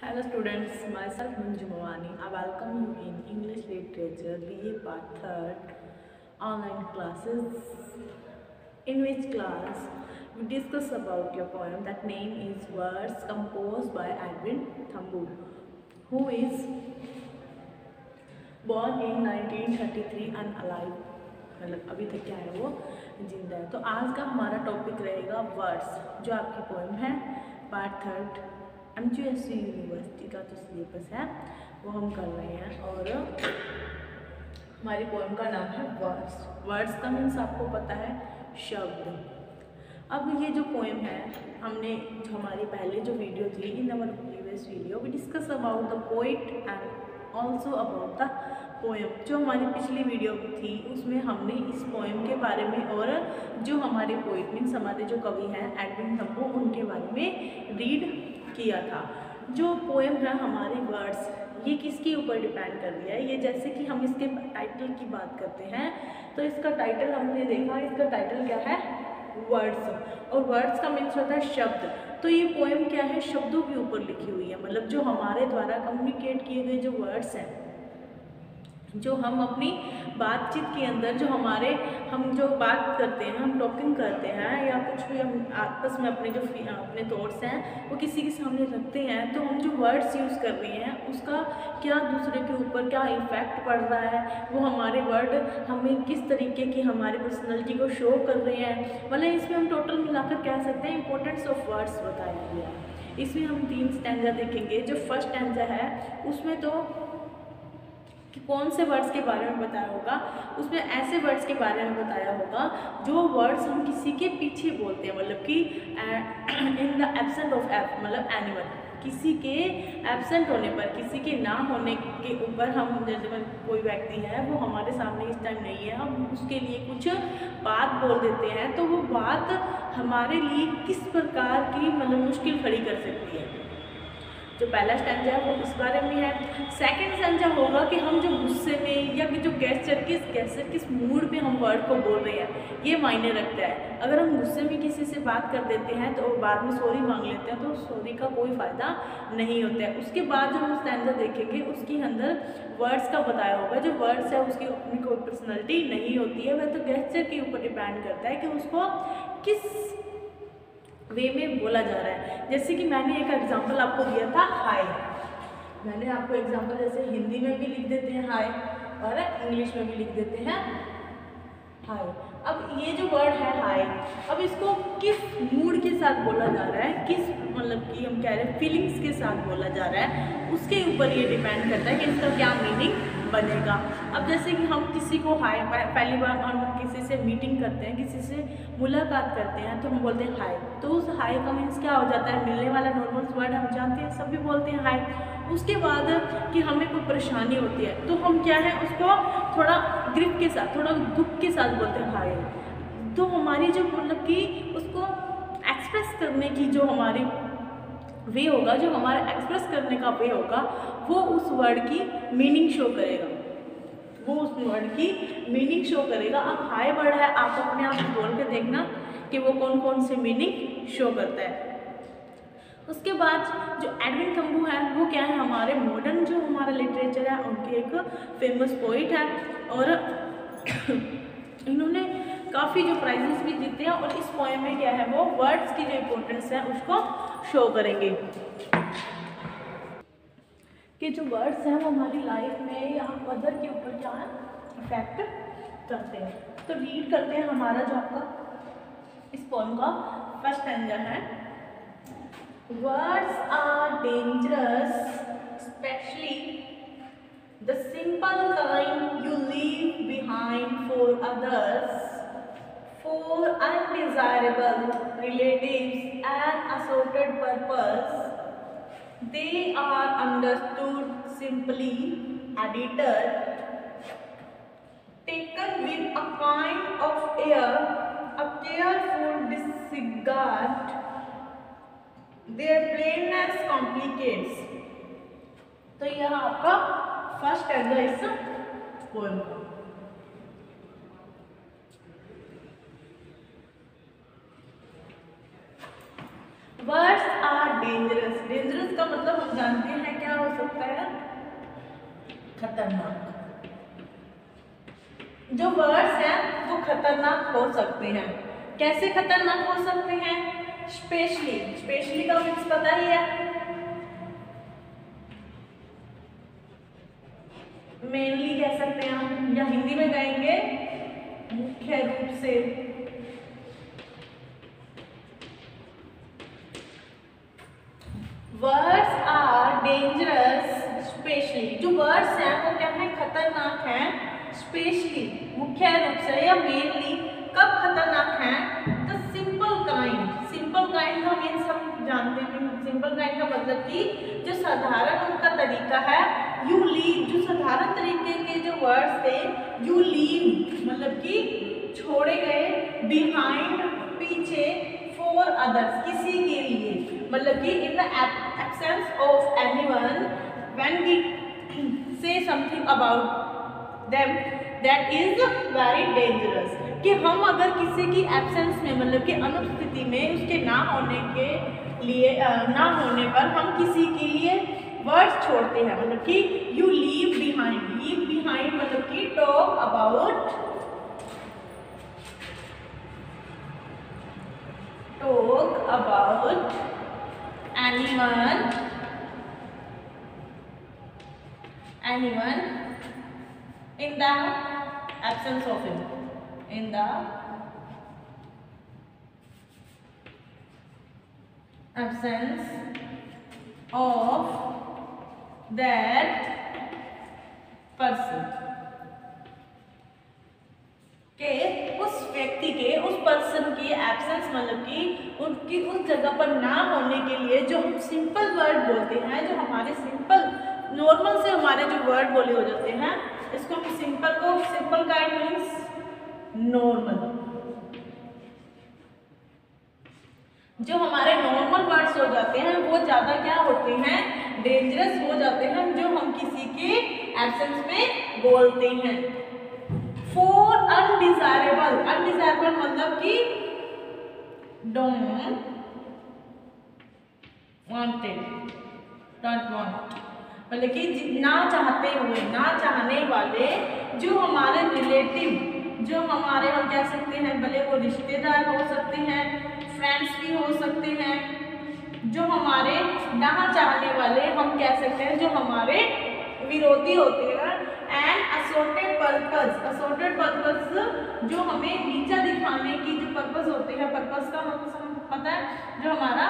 Hello students, myself Manju Mawani. I welcome you in English Literature BA Part 3rd online classes, in which class we discuss about your poem that name is Words composed by Edwin Thumboo, who is born in 1933 and alive. मतलब अभी तक क्या है वो जिंदा है। तो आज का हमारा टॉपिक रहेगा वर्ड्स, जो आपकी पोएम है पार्ट 3rd MGSU यूनिवर्सिटी का जो सिलेबस है वो हम कर रहे हैं। और हमारी पोएम का नाम है वर्ड्स। वर्ड्स का मीन्स आपको पता है शब्द। अब ये जो पोएम है, हमने जो हमारी पहले जो वीडियो थी, in our previous video we discuss about the poet and also about the poem. जो हमारी पिछली वीडियो थी उसमें हमने इस पोएम के बारे में और जो हमारे पोइट मीन्स हमारे जो कवि हैं एडविन थम्बो, उनके बारे में रीड किया था। जो पोएम है हमारे वर्ड्स, ये किसके ऊपर डिपेंड कर रही है। ये जैसे कि हम इसके टाइटल की बात करते हैं तो इसका टाइटल हमने देखा, इसका टाइटल क्या है वर्ड्स, और वर्ड्स का मीन्स होता है शब्द। तो ये पोएम क्या है, शब्दों के ऊपर लिखी हुई है। मतलब जो हमारे द्वारा कम्युनिकेट किए गए जो वर्ड्स हैं, जो हम अपनी बातचीत के अंदर हम जो बात करते हैं, हम टॉकिंग करते हैं या कुछ भी हम आपस में अपने अपने थॉट्स हैं वो किसी के सामने रखते हैं, तो हम जो वर्ड्स यूज़ कर रहे हैं उसका क्या दूसरे के ऊपर क्या इफ़ेक्ट पड़ रहा है, वो हमारे वर्ड हमें किस तरीके की हमारी पर्सनैलिटी को शो कर रहे हैं। मतलब इसमें हम टोटल मिलाकर कह सकते हैं इंपॉर्टेंस ऑफ वर्ड्स बताया गया है। इसमें हम 3 स्टैंजा देखेंगे। जो फर्स्ट स्टैंजा है उसमें तो कि कौन से वर्ड्स के बारे में बताया होगा, उसमें ऐसे वर्ड्स के बारे में बताया होगा जो वर्ड्स हम किसी के पीछे बोलते हैं। मतलब कि in the absent of F, मतलब एनिमल, किसी के एब्सेंट होने पर, किसी के ना होने के ऊपर हम जैसे कोई व्यक्ति है वो हमारे सामने इस टाइम नहीं है, हम उसके लिए कुछ बात बोल देते हैं तो वो बात हमारे लिए किस प्रकार की मतलब मुश्किल खड़ी कर सकती है। जो पहला स्टैंजा है वो इस बारे में है। सेकंड स्टैंजा होगा कि हम जो गुस्से में या जो किस मूड में हम वर्ड को बोल रहे हैं ये मायने रखता है। अगर हम गुस्से में किसी से बात कर देते हैं तो बाद में सॉरी मांग लेते हैं तो सॉरी का कोई फ़ायदा नहीं होता है। उसके बाद जो हम स्टैंजा देखेंगे उसके अंदर वर्ड्स का बताया होगा। जो वर्ड्स है उसकी अपनी कोई पर्सनैलिटी नहीं होती है, वह तो गेस्चर के ऊपर डिपेंड करता है कि उसको किस वे में बोला जा रहा है। जैसे कि मैंने एक एग्जांपल आपको दिया था हाय। मैंने आपको एग्जांपल जैसे हिंदी में भी लिख देते हैं हाय और इंग्लिश में भी लिख देते हैं हाय। अब ये जो वर्ड है हाय, अब इसको किस मूड के साथ बोला जा रहा है, किस मतलब कि हम कह रहे हैं फीलिंग्स के साथ बोला जा रहा है, उसके ऊपर ये डिपेंड करता है कि इसका क्या मीनिंग बनेगा। अब जैसे कि हम किसी को हाय, पहली बार हम किसी से मीटिंग करते हैं, किसी से मुलाकात करते हैं तो हम बोलते हैं हाय। तो उस हाय का मीन्स क्या हो जाता है, मिलने वाला नॉर्मल वर्ड हम जानते हैं, सभी बोलते हैं हाय। उसके बाद कि हमें कोई परेशानी होती है तो हम क्या है उसको थोड़ा ग्रिप के साथ, थोड़ा दुख के साथ बोलते हैं हाय। तो हमारी जो मतलब कि उसको एक्सप्रेस करने की जो हमारी वे होगा, जो हमारा एक्सप्रेस करने का वे होगा, वो उस वर्ड की मीनिंग शो करेगा, वो उस वर्ड की मीनिंग शो करेगा। अब हाय वर्ड है, आप अपने आप बोल के देखना कि वो कौन कौन से मीनिंग शो करता है। उसके बाद जो एडविन थम्बू है वो क्या है, हमारे मॉडर्न जो हमारा लिटरेचर है उनके एक फेमस पोइट है और इन्होंने काफ़ी जो प्राइजेस भी जीते हैं। और इस पोएम में क्या है वो वर्ड्स की जो इम्पोर्टेंस है उसको शो करेंगे कि जो वर्ड्स हैं वो हमारी लाइफ में या अदर के ऊपर क्या है इफेक्ट करते हैं। तो रीड करते हैं हमारा जो आपका इस पोएम का फर्स्ट स्टैंजा है। Words are dangerous, especially the simple kind you leave behind for others, for undesirable relatives and assorted purpose. They are understood simply, editor, taken with a kind of air, a careful disregard. Their plainness complicates. तो यह आपका first stanza इस poem का। Words are dangerous. Dangerous का मतलब हम जानते हैं क्या हो सकता है, खतरनाक। जो वर्ड्स हैं वो खतरनाक हो सकते हैं। कैसे खतरनाक हो सकते हैं? स्पेशली, स्पेशली का मीन्स पता ही है, मेनली कह सकते हैं हम, या हिंदी में कहेंगे मुख्य रूप से। Words are dangerous specially. जो वर्ड्स हैं वो क्या है, खतरनाक हैं, स्पेशली मुख्य रूप से या मेनली। कब खतरनाक हैं? The simple kind. Simple kind का मीन्स हम जानते हैं, सिंपल काइंड का मतलब कि जो साधारण उनका तरीका है, यू लीव, जो साधारण तरीके के जो वर्ड्स थे, यू लीव मतलब कि छोड़े गए, बिहाइंड पीछे, फॉर अदर्स किसी के लिए, मतलब कि in the absence of anyone, when we say something about them that is very dangerous. कि हम अगर किसी की एब्सेंस में, मतलब कि अनुपस्थिति में, उसके ना होने के लिए, ना होने पर हम किसी के लिए वर्ड्स छोड़ते हैं, मतलब कि you leave behind. Leave behind मतलब कि talk about, talk about anyone in the absence of him, in the absence of that person, के उस व्यक्ति के, उस पर्सन की एब्सेंस मतलब कि उनकी उस जगह पर ना होने के लिए जो हम सिंपल वर्ड बोलते हैं, जो हमारे सिंपल नॉर्मल से हमारे जो वर्ड बोले हो जाते हैं, इसको हम सिंपल काइंड मीन्स नॉर्मल। जो हमारे नॉर्मल वर्ड्स हो जाते हैं वो ज़्यादा क्या होते हैं, डेंजरस हो जाते हैं, जो हम किसी के एब्सेंस में बोलते हैं। फॉर अनडिजायरेबल, अनडिजायरेबल मतलब कि डोंट वांटेड, डोंट वांट मतलब कि ना चाहते हुए, ना चाहने वाले, जो हमारे रिलेटिव, जो हमारे हम कह सकते हैं, भले वो रिश्तेदार हो सकते हैं, फ्रेंड्स भी हो सकते हैं, जो हमारे ना चाहने वाले हम कह सकते हैं, जो हमारे विरोधी होते हैं। And assorted purpose, assorted purpose जो हमें नीचा दिखाने की जो पर्पस होते हैं, पर्पस का मतलब पता है, जो हमारा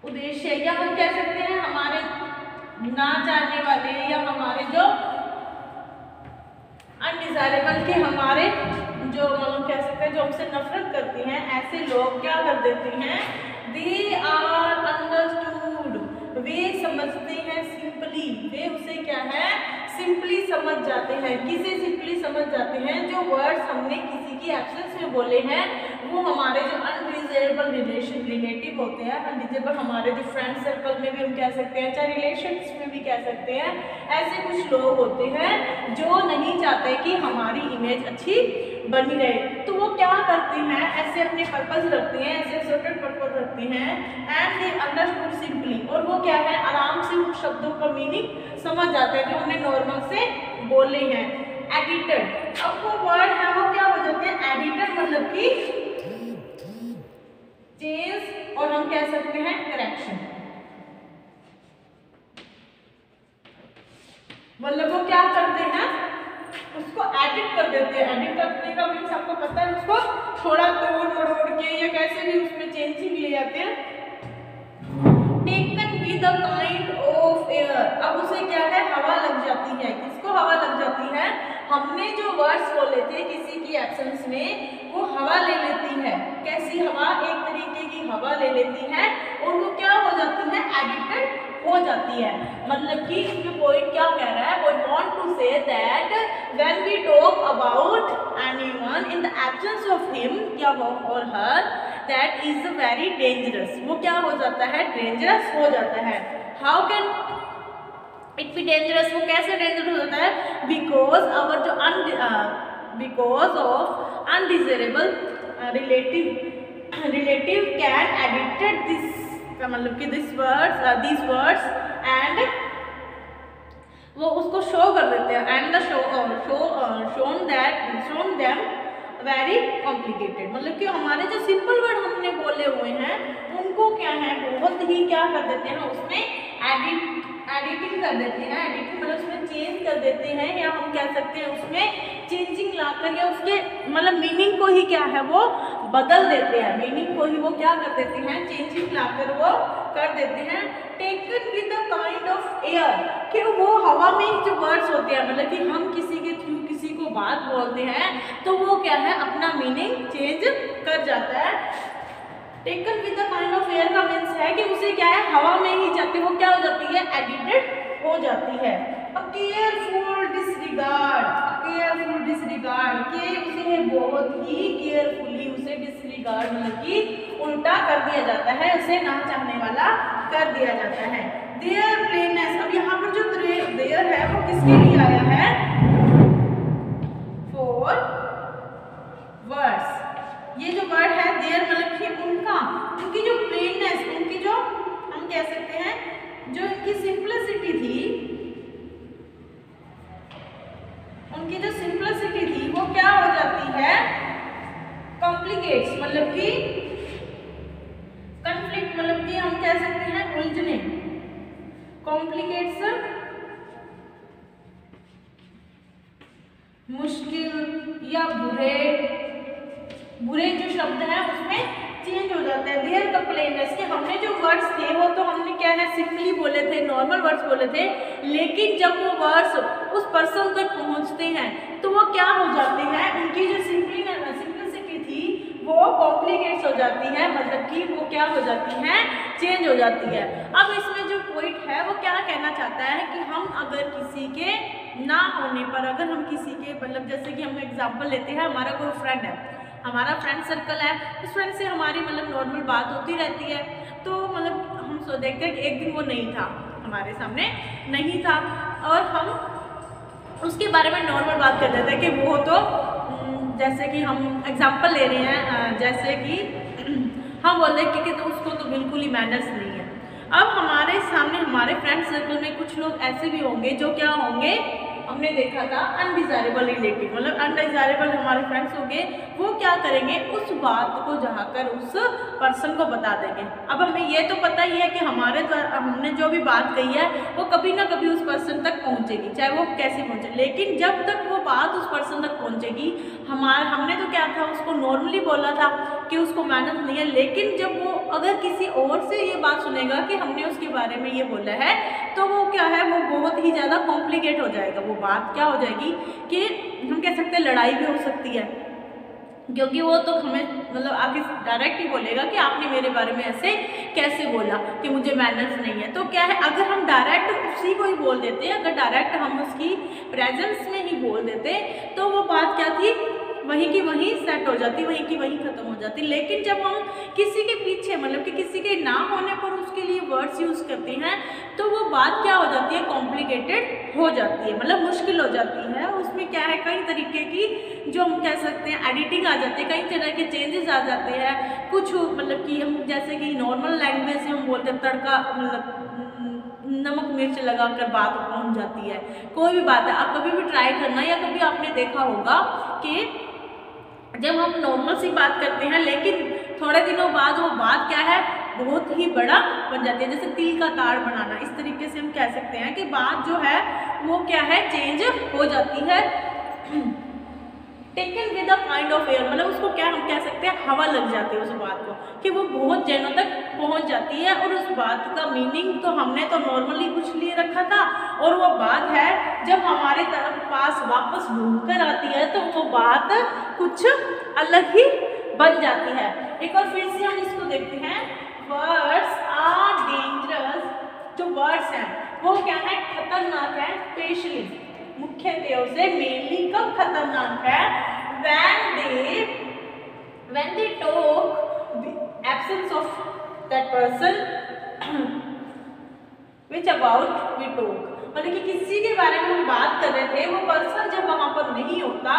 उद्देश्य, या हम कह सकते हैं हमारे ना चाहने वाले, या हमारे जो अनडिजायरेबल के, हमारे जो हम कह सकते हैं जो हमसे नफरत करते हैं, ऐसे लोग क्या कर देते हैं, दे आर अंडरस्टूड, वे समझते हैं सिंपली, वे उसे क्या है, सिंपली समझ जाते हैं। किसे सिंपली समझ जाते हैं? जो वर्ड्स हमने किसी की एब्सेंस में बोले हैं, वो हमारे जो अनडिजायरेबल रिलेटिव होते हैं, अनडिजायरेबल हमारे जो फ्रेंड सर्कल में भी हम कह सकते हैं, चाहे रिलेशंस में भी कह सकते हैं, ऐसे कुछ लोग होते हैं जो नहीं चाहते कि हमारी इमेज अच्छी बनी रहे, तो वो क्या करते हैं, ऐसे अपने पर्पस रखते हैं, ऐसे सर्टेन पर्पस रखते हैं। एंड दे अंडरस्टूड सिंपली, और वो क्या है, आराम से उन शब्दों का मीनिंग समझ जाते हैं जो हमने नॉर्मल से बोले हैं। एडिटेड, अब वो वर्ड है वो क्या हो जाते हैं, एडिटेड मतलब कि चेंज, और हम कह सकते हैं करेक्शन, मतलब वो क्या करते हैं, उसको एडिट कर देते हैं। एडिट करने का मीन्स आपको पता है, उसको थोड़ा तोड़ मरोड़ के या कैसे भी उसमें चेंजिंग ले जाते हैं। Taken with a kind of air, अब उसे क्या है, हवा लग जाती है। किसको हवा लग जाती है? हमने जो वर्ड्स बोले थे किसी की एब्सेंस में, वो हवा ले लेती है। कैसी हवा? एक तरीके की हवा ले लेती है, और वो क्या हो जाती है, एडिटेड हो जाती है। मतलब कि इसमें पॉइंट क्या कह रहा है, वो want to say that when we talk about anyone in the absence of him या or her, that is very dangerous, वो क्या हो जाता है, डेंजरस हो जाता है। How can it be dangerous, वो कैसे डेंजरस हो जाता है? बिकॉज आवर जो because of undesirable relative can edited this का मतलब कि दिस वर्ड्स एंड वो उसको शो कर देते हैं and the shown them very complicated, मतलब कि हमारे जो सिंपल वर्ड हमने बोले हुए हैं उनको क्या है बहुत ही क्या कर देते हैं उसमें एडिटिंग कर देते हैं। एडिटिंग मतलब उसमें चेंज कर देते हैं, या हम कह सकते हैं उसमें चेंजिंग लाकर या उसके मतलब मीनिंग को ही क्या है वो बदल देते हैं, मीनिंग को ही वो क्या कर देते हैं चेंजिंग लाकर वो कर देते हैं। Taken with the kind of air, कि वो हवा में जो वर्ड्स होते हैं मतलब कि हम किसी के थ्रू किसी को बात बोलते हैं तो वो क्या है अपना मीनिंग चेंज कर जाता है। Taken with the kind of air का मीन्स है कि उसे क्या है हवा में ही जाती वो क्या हो जाती है एडिटेड हो जाती है। केयरफुल डिसरिगार्ड के उसे बहुत ही केयरफुली उसे डिसरिगार्ड मतलब कि उल्टा कर दिया जाता है, उसे ना चाहने वाला कर दिया जाता है। देयर प्लेननेस, अब यहाँ पर जो देयर है वो किसके लिए आया है फॉर वर्ड्स, ये जो वर्ड है देयर मतलब कि उनकी जो प्लेननेस, उनकी जो हम कह सकते हैं जो इनकी सिंपलिसिटी थी, उनकी जो सिंपलिसिटी थी वो क्या हो जाती है कॉम्प्लिकेट्स, मतलब कि कॉन्फ्लिक्ट मतलब कि हम कह सकते हैं उलझने, कॉम्प्लिकेट्स मुश्किल या बुरे जो शब्द हैं उसमें चेंज हो जाते हैं। देयर का प्लेननेस कि हमने जो वर्ड्स थे वो तो हमने क्या है सिंपली बोले थे, नॉर्मल वर्ड्स बोले थे, लेकिन जब वो वर्ड्स उस पर्सन तक पहुंचते हैं तो वो क्या हो जाते हैं उनकी जो सिंपलिसिटी थी वो कॉम्प्लिकेट्स हो जाती है, मतलब कि वो क्या हो जाती है चेंज हो जाती है। अब इसमें जो पॉइंट है वो क्या कहना चाहता है कि हम अगर किसी के ना होने पर, अगर हम किसी के मतलब जैसे कि हम एग्जांपल लेते हैं हमारा कोई फ्रेंड है, हमारा फ्रेंड सर्कल है, उस फ्रेंड से हमारी मतलब नॉर्मल बात होती रहती है, तो मतलब हम देखते हैं कि एक दिन वो नहीं था हमारे सामने नहीं था और हम उसके बारे में नॉर्मल बात कर देते हैं कि वो तो जैसे कि हम एग्जांपल ले रहे हैं जैसे कि हम बोल रहे हैं कि तो उसको तो बिल्कुल ही मैनर्स नहीं है। अब हमारे सामने हमारे फ्रेंड सर्कल में कुछ लोग ऐसे भी होंगे जो क्या होंगे हमने देखा था अनडिजायरेबल रिलेटिव, मतलब अनडिजायरेबल हमारे फ्रेंड्स होंगे, वो क्या करेंगे उस बात को जाकर उस पर्सन को बता देंगे। अब हमें ये तो पता ही है कि हमारे द्वारा हमने जो भी बात कही है वो कभी ना कभी उस पर्सन तक पहुंचेगी, चाहे वो कैसे पहुंचे, लेकिन जब तक वो बात उस पर्सन तक पहुंचेगी हमने तो क्या था उसको नॉर्मली बोला था कि उसको मैनर्स नहीं है, लेकिन जब वो अगर किसी और से ये बात सुनेगा कि हमने उसके बारे में ये बोला है तो वो क्या है वो बहुत ही ज़्यादा कॉम्प्लिकेट हो जाएगा, वो बात क्या हो जाएगी कि हम कह सकते हैं लड़ाई भी हो सकती है, क्योंकि वो तो हमें मतलब आगे डायरेक्ट ही बोलेगा कि आपने मेरे बारे में ऐसे कैसे बोला कि मुझे मैनर्स नहीं है। तो क्या है अगर हम डायरेक्ट उसी को ही बोल देते, अगर डायरेक्ट हम उसकी प्रेजेंस में ही बोल देते तो वो बात क्या थी वहीं की वहीं सेट हो जाती, वहीं की वहीं खत्म हो जाती। लेकिन जब हम किसी के पीछे मतलब कि किसी के ना होने पर उसके लिए वर्ड्स यूज़ करते हैं तो वो बात क्या हो जाती है कॉम्प्लिकेटेड हो जाती है, मतलब मुश्किल हो जाती है। उसमें क्या है कई तरीके की जो हम कह सकते हैं एडिटिंग आ जाती है, कई तरह के चेंजेस आ जाते हैं। कुछ मतलब कि हम जैसे कि नॉर्मल लैंग्वेज से हम बोलते हैं तड़का मतलब नमक मिर्च लगाकर बात पहुंच जाती है, कोई भी बात है आप कभी भी ट्राई करना, या कभी आपने देखा होगा कि जब हम नॉर्मल सी बात करते हैं लेकिन थोड़े दिनों बाद वो बात क्या है बहुत ही बड़ा बन जाती है, जैसे तिल का ताड़ बनाना, इस तरीके से हम कह सकते हैं कि बात जो है वो क्या है चेंज हो जाती है। Taken with a kind of air मतलब उसको क्या हम कह सकते हैं हवा लग जाती है उस बात को कि वो बहुत जगहों तक पहुंच जाती है, और उस बात का मीनिंग तो हमने तो नॉर्मली कुछ लिए रखा था और वो बात है जब हमारे तरफ पास वापस घूम कर आती है तो वो बात कुछ अलग ही बन जाती है। एक बार फिर से हम इसको देखते हैं, वर्ड्स आर डेंजरस, जो वर्ड्स हैं वो क्या है खतरनाक है, स्पेशली मुख्यतः से मेनली कब खतरनाक है when they talk the absence of that person which about we talk, मतलब कि किसी के बारे में हम बात कर रहे थे वो पर्सन जब वहां पर नहीं होता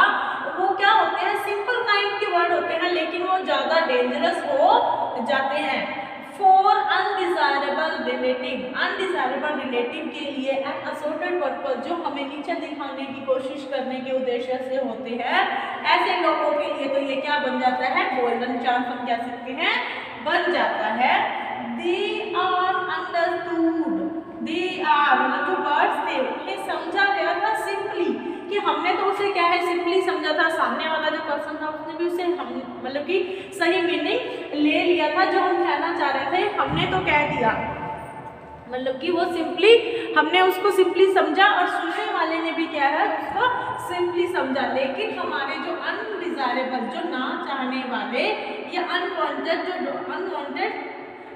वो क्या होते हैं सिंपल काइंड के वर्ड होते हैं लेकिन वो ज्यादा डेंजरस हो जाते हैं। फॉर रिलेटिव, अनडिजायरेबल रिलेटिव के लिए एंड असोर्टेड पर्पस, जो हमें नीचे दिखाने की कोशिश करने के उद्देश्य से होते हैं, ऐसे लोगों के लिए तो ये क्या बन जाता है, गोल्डन चांस हम कह सकते हैं बन जाता है। They are understood, they are मतलब जो वर्ड्स थे उन्हें समझा गया था सिंपली, कि हमने तो उसे क्या है सिंपली समझा था, सामने वाला जो पर्सन था उसने भी उसे हम मतलब कि सही मीनिंग ले लिया था, जो हम कहना चाह रहे थे हमने तो कह दिया, मतलब कि वो सिंपली हमने उसको सिंपली समझा और सुनने वाले ने भी क्या है उसको सिंपली समझा। लेकिन हमारे जो अनडिजायरेबल, जो ना चाहने वाले या अनवांटेड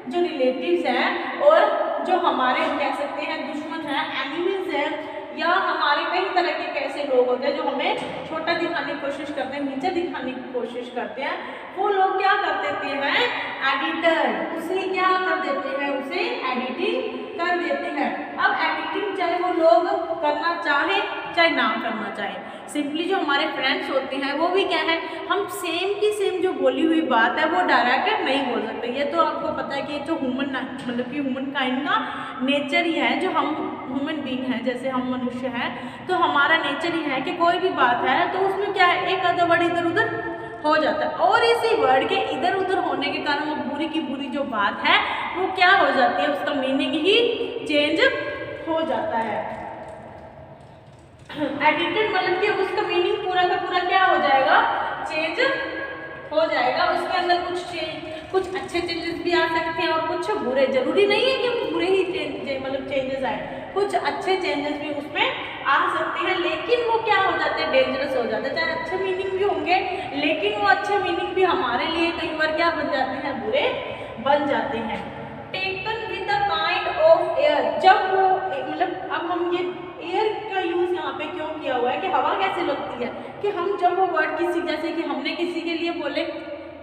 जो रिलेटिव्स हैं और जो हमारे कह सकते हैं दुश्मन हैं, एनिमीज हैं, या हमारे कई तरह के कैसे लोग होते हैं जो हमें छोटा दिखाने की कोशिश करते हैं, नीचे दिखाने की कोशिश करते हैं, वो लोग क्या कर देते हैं, एडिटर, उसे क्या कर देते हैं, उसे एडिटिंग कर देते हैं। अब एडिटिंग चाहे वो लोग करना चाहे चाहे ना करना चाहे, सिंपली जो हमारे फ्रेंड्स होते हैं वो भी क्या है, हम सेम की सेम जो बोली हुई बात है वो डायरेक्ट नहीं बोल सकते। ये तो आपको पता है कि जो मतलब कि ह्यूमन काइंड का नेचर ही है, जो हम ह्यूमन बीइंग हैं, जैसे हम मनुष्य हैं, तो हमारा नेचर ही है कि कोई भी बात है तो उसमें क्या है एक आधा वर्ड इधर उधर हो जाता है, और इसी वर्ड के इधर उधर होने के कारण वो बुरी की बुरी जो बात है वो क्या हो जाती है, उसका मीनिंग ही चेंज हो जाता है। एडिटेड मतलब कि उसका मीनिंग पूरा का पूरा क्या हो जाएगा, चेंज हो जाएगा, उसके अंदर कुछ अच्छे चेंजेस भी आ सकते हैं और कुछ बुरे, जरूरी नहीं है कि बुरे ही मतलब चेंजेस आए, कुछ अच्छे चेंजेस भी उसमें आ सकते हैं, लेकिन वो क्या हो जाते हैं, डेंजरस हो जाते हैं। चाहे अच्छे मीनिंग भी होंगे लेकिन वो अच्छे मीनिंग भी हमारे लिए कई बार क्या बन जाते हैं, बुरे बन जाते हैं। Taken with the kind of air, जब वो मतलब अब हम ये एयर का यूज यहाँ पे क्यों किया हुआ है कि हवा कैसे लगती है, कि हम जब वो वर्ड किसी, जैसे कि हमने किसी के लिए बोले,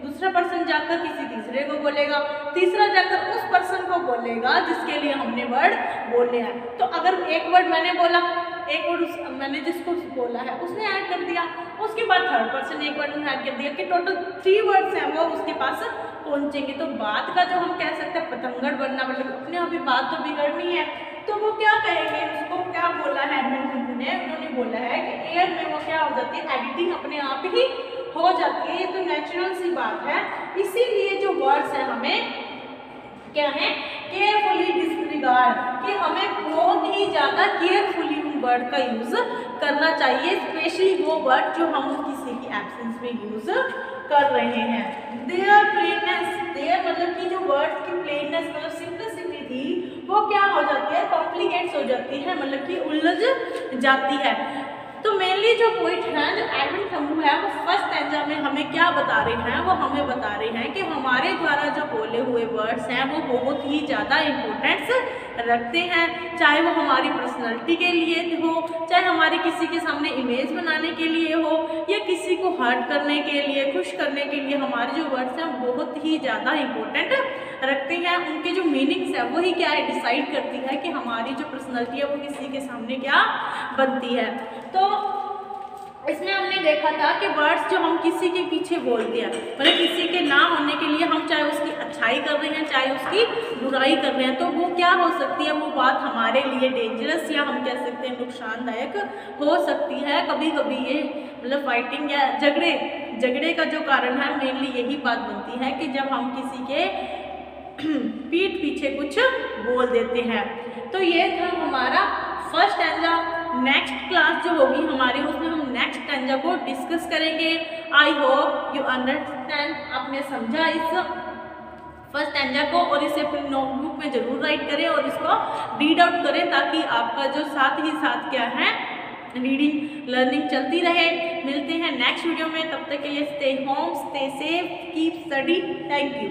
दूसरा पर्सन जाकर किसी तीसरे को बोलेगा, तीसरा जाकर उस पर्सन को बोलेगा जिसके लिए हमने वर्ड बोले हैं। तो अगर एक वर्ड मैंने बोला, एक वर्ड मैंने जिसको बोला है उसने ऐड कर दिया, उसके बाद थर्ड पर्सन एक वर्ड में ऐड कर दिया, कि टोटल 3 वर्ड्स हैं वो उसके पास पहुंचेंगे। तो बात का जो हम कह सकते हैं पतंगड़ बनना, मतलब अपने अभी बात तो बिगड़नी है, तो वो क्या कहेंगे, उसको क्या बोला है उन्होंने बोला है कि एयर में वो क्या हो जाती है, एडिटिंग अपने आप ही हो जाती है। ये तो नेचुरल सी बात है, इसीलिए जो वर्ड्स हैं हमें क्या है, केयरफुली डिस्रिगार्ड, कि हमें बहुत ही ज़्यादा केयरफुली उन वर्ड का यूज़ करना चाहिए, स्पेशली वो वर्ड जो हम किसी की एब्सेंस में यूज़ कर रहे हैं। देयर प्लेननेस, देयर मतलब कि जो वर्ड्स की प्लेननेस मतलब सिंपलिसिटी थी वो क्या हो जाती है, कॉम्प्लिकेट्स हो जाती है, मतलब कि उलझ जाती है। तो मेनली जो पॉइंट है, जो एडविन थंबू है, वो फर्स्ट स्टैंजा में हमें क्या बता रहे हैं, वो हमें बता रहे हैं कि हमारे द्वारा जो बोले हुए वर्ड्स हैं वो बहुत ही ज़्यादा इम्पोर्टेंस रखते हैं, चाहे वो हमारी पर्सनैलिटी के लिए हो, चाहे हमारे किसी के सामने इमेज बनाने के लिए हो, या किसी को हर्ट करने के लिए, खुश करने के लिए, हमारे जो वर्ड्स हैं बहुत ही ज़्यादा इम्पोर्टेंट रखते हैं। उनके जो मीनिंग्स है वही क्या है, डिसाइड करती है कि हमारी जो पर्सनैलिटी है वो किसी के सामने क्या बनती है। तो इसमें हमने देखा था कि वर्ड्स जो हम किसी के पीछे बोल दिया, मतलब किसी के ना होने के लिए हम चाहे उसकी अच्छाई कर रहे हैं चाहे उसकी बुराई कर रहे हैं, तो वो क्या हो सकती है, वो बात हमारे लिए डेंजरस या हम कह सकते हैं नुकसानदायक हो सकती है। कभी कभी ये मतलब फाइटिंग या झगड़े का जो कारण है मेनली यही बात बनती है कि जब हम किसी के पीठ पीछे कुछ बोल देते हैं। तो ये था हमारा फर्स्ट स्टैंजा। नेक्स्ट क्लास जो होगी हमारी उसमें हम नेक्स्ट स्टैंजा को डिस्कस करेंगे। आई होप यू अंडरस्टैंड, आपने समझा इस फर्स्ट स्टैंजा को, और इसे अपनी नोटबुक में जरूर राइट करें और इसको रीड आउट करें ताकि आपका जो साथ ही साथ क्या है रीडिंग लर्निंग चलती रहे। मिलते हैं नेक्स्ट वीडियो में, तब तक के लिए stay home, stay safe, keep study. Thank you.